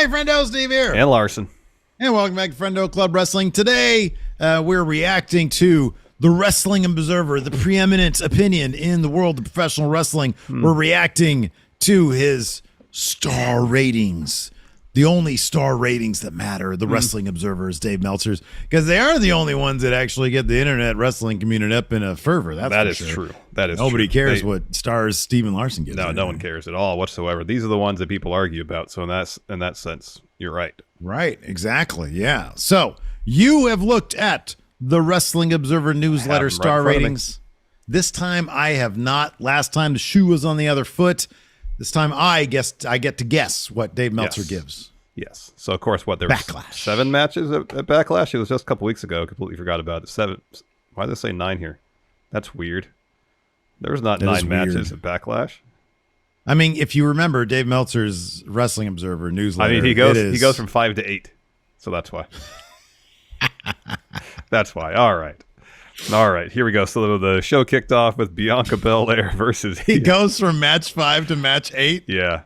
Hey, Friendo, Steve here. And Larson. And welcome back to Friendo Club Wrestling. Today, we're reacting to the Wrestling Observer, the preeminent opinion in the world of professional wrestling. We're reacting to his star ratings. The only star ratings that matter, the Wrestling Observer's Dave Meltzer's, because they are the only ones that actually get the internet wrestling community up in a fervor. That is true. That is Nobody true. cares what stars Steven Larson gets. No one cares at all whatsoever. These are the ones that people argue about. So in that sense, you're right. Right, exactly, yeah. So you have looked at the Wrestling Observer newsletter star ratings. This time I have not. Last time the shoe was on the other foot. This time I get to guess what Dave Meltzer gives. Yes. So of course, there were Backlash. 7 matches at Backlash. It was just a couple weeks ago. Completely forgot about it. 7. Why did they say 9 here? That's weird. There was not 9 matches at Backlash. I mean, if you remember Dave Meltzer's Wrestling Observer newsletter, I mean, he goes from 5 to 8. So that's why. That's why. All right, here we go. So the show kicked off with Bianca Bellaire versus... He goes from match 5 to match 8? Yeah.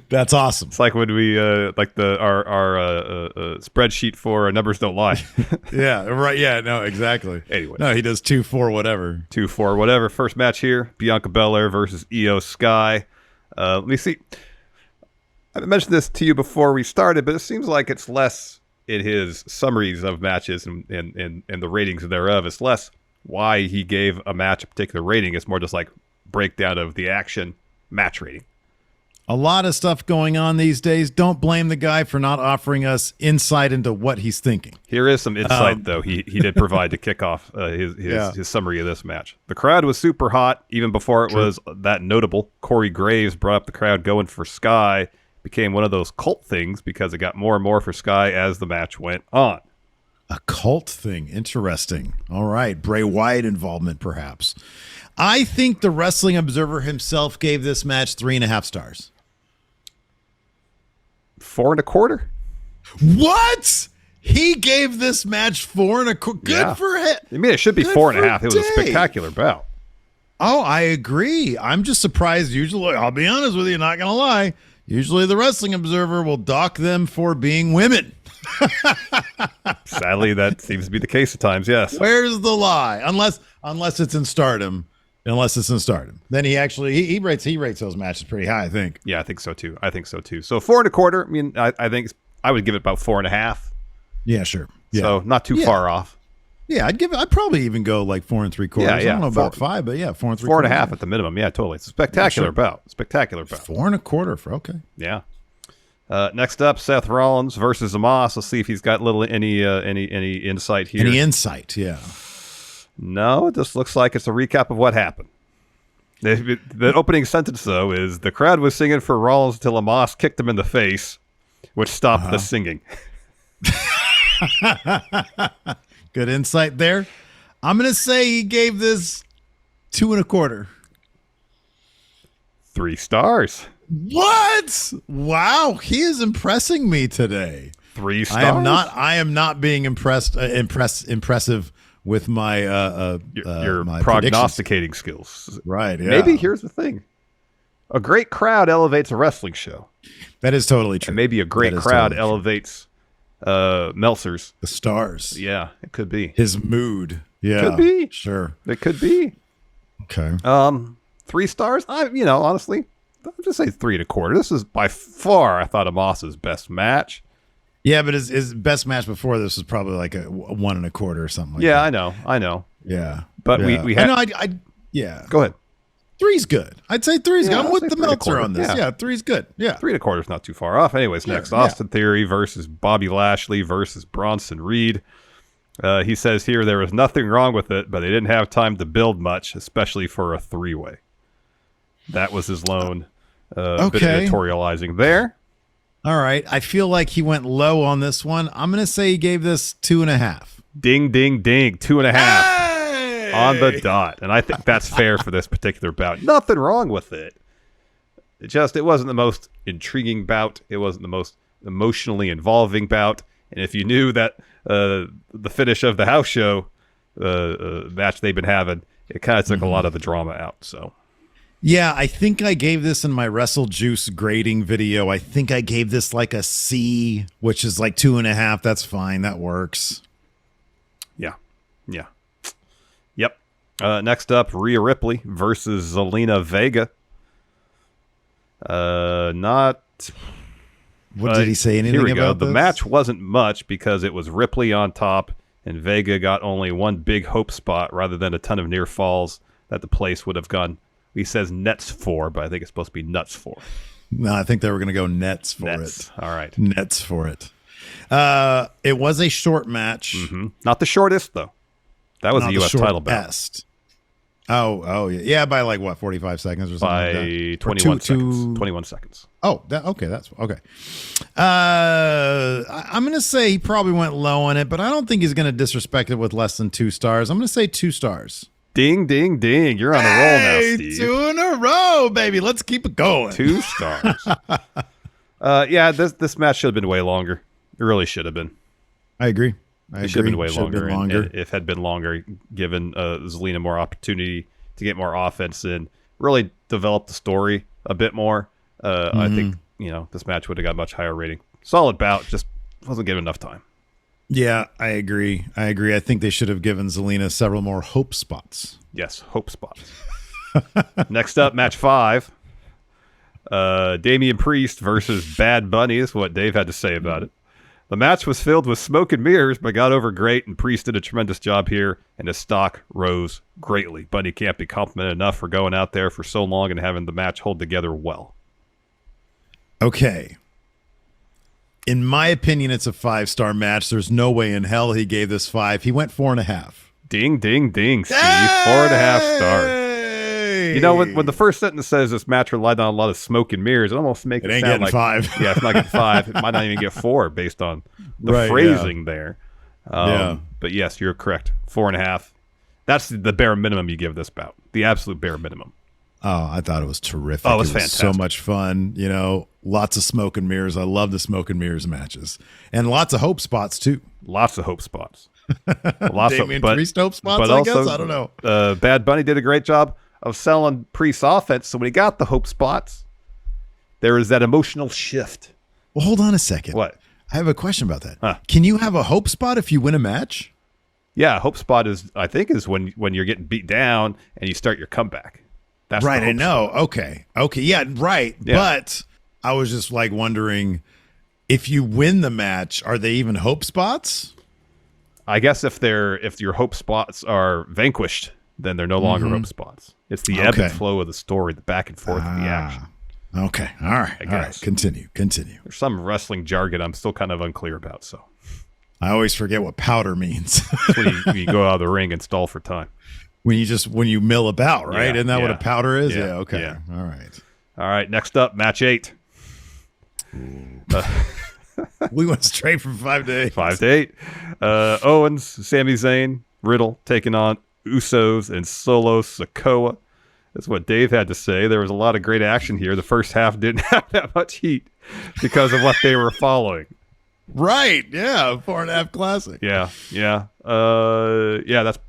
That's awesome. It's like when we, our spreadsheet for Numbers Don't Lie. Yeah, right. Yeah, no, exactly. Anyway. No, he does 2-4 whatever. 2-4 whatever. First match here, Bianca Bellaire versus Eo Skye. Let me see. I mentioned this to you before we started, but it seems like it's less... in his summaries of matches and the ratings thereof, it's less why he gave a match a particular rating. It's more just like breakdown of the action match rating. A lot of stuff going on these days. Don't blame the guy for not offering us insight into what he's thinking. Here is some insight, though, he did provide to kick off his summary of this match. The crowd was super hot even before it was that notable. Corey Graves brought up the crowd going for Skye. Became one of those cult things because it got more and more for Skye as the match went on. A cult thing. Interesting. All right. Bray Wyatt involvement, perhaps. I think the Wrestling Observer himself gave this match 3.5 stars. 4.25. What? He gave this match 4.25. Good for him. I mean, it should be 4.5. It was a spectacular bout. Oh, I agree. I'm just surprised. Usually, I'll be honest with you, not going to lie. Usually the Wrestling Observer will dock them for being women. Sadly, that seems to be the case at times, yes. Where's the lie? Unless it's in Stardom. Then he rates those matches pretty high, I think. Yeah, I think so too. So 4.25. I mean, I think I would give it about 4.5. Yeah, sure. Yeah. So not too far off. Yeah, I'd probably even go like 4.75. Yeah. I don't know about 5, but yeah, 4.75. 4.5 at the minimum. Yeah, totally. It's a spectacular bout. 4.25 for okay. Yeah. Next up, Seth Rollins versus Amos. Let's see if he's got any insight here. Any insight? Yeah. No, it just looks like it's a recap of what happened. The opening sentence, though, is the crowd was singing for Rollins until Amos kicked him in the face, which stopped the singing. Good insight there. I'm going to say he gave this 2.25. 3 stars. What? Wow, he is impressing me today. 3 stars. I am not being impressive with my your my prognosticating skills. Right. Yeah. Maybe here's the thing: a great crowd elevates a wrestling show. That is totally true. And maybe a great crowd elevates Meltzer's the stars. Yeah, it could be his mood. Yeah, could be. Sure, it could be. Okay. 3 stars. Honestly, I'll just say 3.25. This is by far, I thought, Amos's best match. Yeah, but his best match before this was probably like a 1.25 or something. Like that. I know. Yeah, but we had. Yeah. Go ahead. 3's good. I'd say 3's good. I'm with the Meltzer on this. Yeah, 3's good. Yeah. 3.25 is not too far off. Anyways, next, Austin Theory versus Bobby Lashley versus Bronson Reed. He says here there was nothing wrong with it, but they didn't have time to build much, especially for a 3-way. That was his lone bit of editorializing there. All right. I feel like he went low on this one. I'm going to say he gave this 2.5. Ding, ding, ding. 2.5. Hey! On the dot. And I think that's fair for this particular bout. Nothing wrong with it. It wasn't the most intriguing bout. It wasn't the most emotionally involving bout. And if you knew that the finish of the house show match they've been having, it kind of took a lot of the drama out. So, Yeah, I think I gave this in my Wrestle Juice grading video. I think I gave this like a C, which is like 2.5. That's fine. That works. Yeah. Yep. Next up, Rhea Ripley versus Zelina Vega. What did he say anything here we about go. this? The match wasn't much because it was Ripley on top, and Vega got only one big hope spot rather than a ton of near falls that the place would have gone. He says nets for, but I think it's supposed to be nuts for. No, I think they were going to go nets for Nets. it. All right. Nets for it. It was a short match. Mm-hmm. Not the shortest, though. That was Not the U.S. title bout. best. Oh, yeah. Yeah, by like, what, 45 seconds or something By like that? 21 seconds. 21 seconds. Oh, okay. That's okay. I'm going to say he probably went low on it, but I don't think he's going to disrespect it with less than 2 stars. I'm going to say 2 stars. Ding, ding, ding. You're on a roll now, Steve. 2 in a row, baby. Let's keep it going. 2 stars. Yeah, this match should have been way longer. It really should have been. I agree. It should have been way longer. And if it had been longer, given Zelina more opportunity to get more offense in, really develop the story a bit more, I think this match would have got a much higher rating. Solid bout, just wasn't given enough time. Yeah, I agree. I think they should have given Zelina several more hope spots. Yes, hope spots. Next up, match 5. Damian Priest versus Bad Bunny is what Dave had to say about it. The match was filled with smoke and mirrors, but got over great, and Priest did a tremendous job here, and his stock rose greatly. Bunny can't be complimented enough for going out there for so long and having the match hold together well. Okay. In my opinion, it's a 5-star match. There's no way in hell he gave this 5. He went 4.5. Ding, ding, ding, Steve. 4.5 stars. You know, when the first sentence says this match relied on a lot of smoke and mirrors, it almost makes it sound like 5. Yeah, it's not getting 5. It might not even get 4 based on the phrasing there. But yes, you're correct. 4.5. That's the bare minimum you give this bout. The absolute bare minimum. Oh, I thought it was terrific. Oh, it was fantastic. So much fun. You know, lots of smoke and mirrors. I love the smoke and mirrors matches. And lots of hope spots, too. Lots of hope spots. Damian Priest hope spots, but I also, guess? I don't know. Bad Bunny did a great job of selling Priest's offense. So when he got the hope spots, there was that emotional shift. Well, hold on a second. What? I have a question about that. Huh. Can you have a hope spot if you win a match? Yeah, hope spot is when you're getting beat down and you start your comeback. That's right, I know. Spot. Okay. Yeah, right. Yeah. But I was just like wondering, if you win the match, are they even hope spots? I guess if your hope spots are vanquished, then they're no longer hope spots. It's the ebb and flow of the story, the back and forth of the action. Okay. All right. All right. Continue. There's some wrestling jargon I'm still kind of unclear about, so. I always forget what powder means. when you go out of the ring and stall for time. When you mill about, right? Yeah, Isn't that what a powder is? Yeah, okay. Yeah. All right. Next up, match 8. We went straight from 5 to 8. 5 to 8. Owens, Sami Zayn, Riddle taking on Usos and Solo Sikoa. That's what Dave had to say. There was a lot of great action here. The first half didn't have that much heat because of what they were following. Right. Yeah. 4.5 classic. Yeah.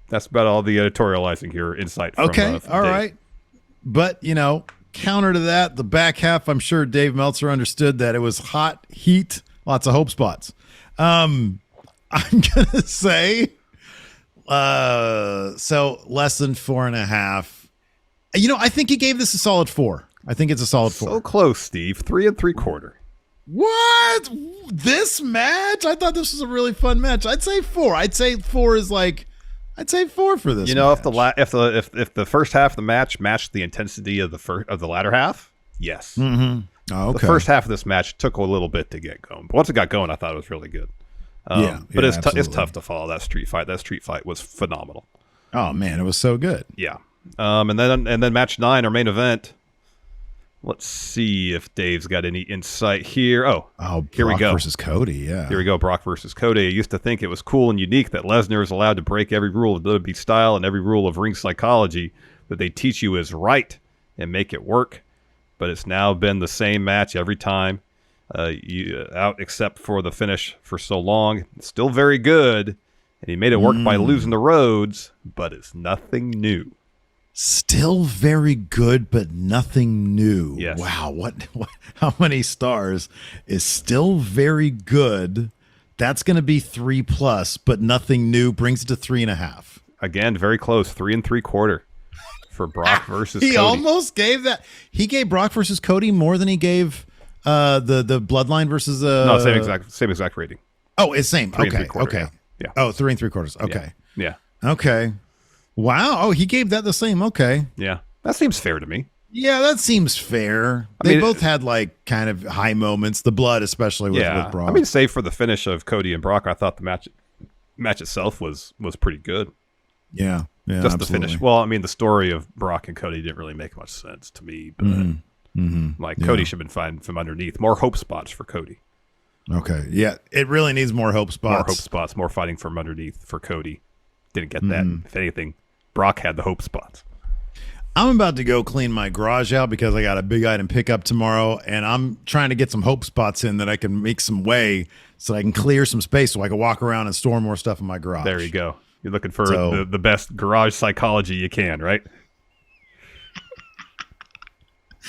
That's about all the editorializing here. Insight. From, okay. from all Dave. Right. But, counter to that, the back half, I'm sure Dave Meltzer understood that it was hot heat, lots of hope spots. I'm going to say, so less than 4.5. I think he gave this a solid 4. I think it's a solid 4. So close, Steve. 3 3/4. What? This match? I thought this was a really fun match. I'd say 4. I'd say 4 for this. Match. If the first half of the match matched the intensity of the latter half, yes. Mm-hmm. Oh, okay. The first half of this match took a little bit to get going, but once it got going, I thought it was really good. But it's tough to follow that street fight. That street fight was phenomenal. Oh man, it was so good. Yeah. And then match 9, our main event. Let's see if Dave's got any insight here. Here we go. Brock versus Cody, yeah. Here we go, Brock versus Cody. I used to think it was cool and unique that Lesnar is allowed to break every rule of WWE style and every rule of ring psychology that they teach you is right and make it work. But it's now been the same match every time, out except for the finish for so long. It's still very good, and he made it work by losing the roads, but it's nothing new. Still very good, but nothing new. Yes. Wow. What how many stars is still very good? That's going to be 3+, but nothing new brings it to 3.5. Again, very close. 3 3/4 for Brock versus He Cody. almost gave that. He gave Brock versus Cody more than he gave the Bloodline versus No, same exact rating. Oh, it's same. 3 Okay. 3/4, Okay. Yeah. Oh, 3 3/4. Okay. Yeah. Okay. Wow. Oh, he gave that the same. Okay. Yeah. That seems fair to me. Yeah, that seems fair. They both had like kind of high moments. The blood, especially with Brock. I mean, save for the finish of Cody and Brock, I thought the match itself was pretty good. Yeah. Yeah. Just absolutely. the finish. Well, I mean, the story of Brock and Cody didn't really make much sense to me. But Cody should have been fine from underneath. More hope spots for Cody. Okay. Yeah. It really needs more hope spots. More hope spots. More fighting from underneath for Cody. Didn't get that. If anything, Brock had the hope spots. I'm about to go clean my garage out because I got a big item pickup tomorrow, and I'm trying to get some hope spots in that I can make some way so I can clear some space so I can walk around and store more stuff in my garage. There you go. You're looking for the best garage psychology you can, right?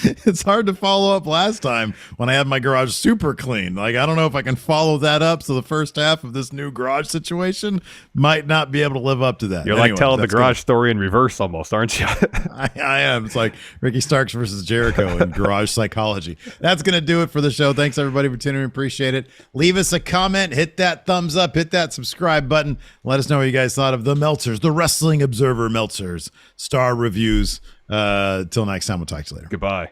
It's hard to follow up last time when I had my garage super clean. Like, I don't know if I can follow that up. So the first half of this new garage situation might not be able to live up to that. You're like telling the garage story in reverse almost, aren't you? I am. It's like Ricky Starks versus Jericho in garage psychology. That's going to do it for the show. Thanks, everybody, for tuning in. Appreciate it. Leave us a comment. Hit that thumbs up. Hit that subscribe button. Let us know what you guys thought of the Meltzers, the Wrestling Observer Meltzers. Star reviews. Till next time, we'll talk to you later. Goodbye.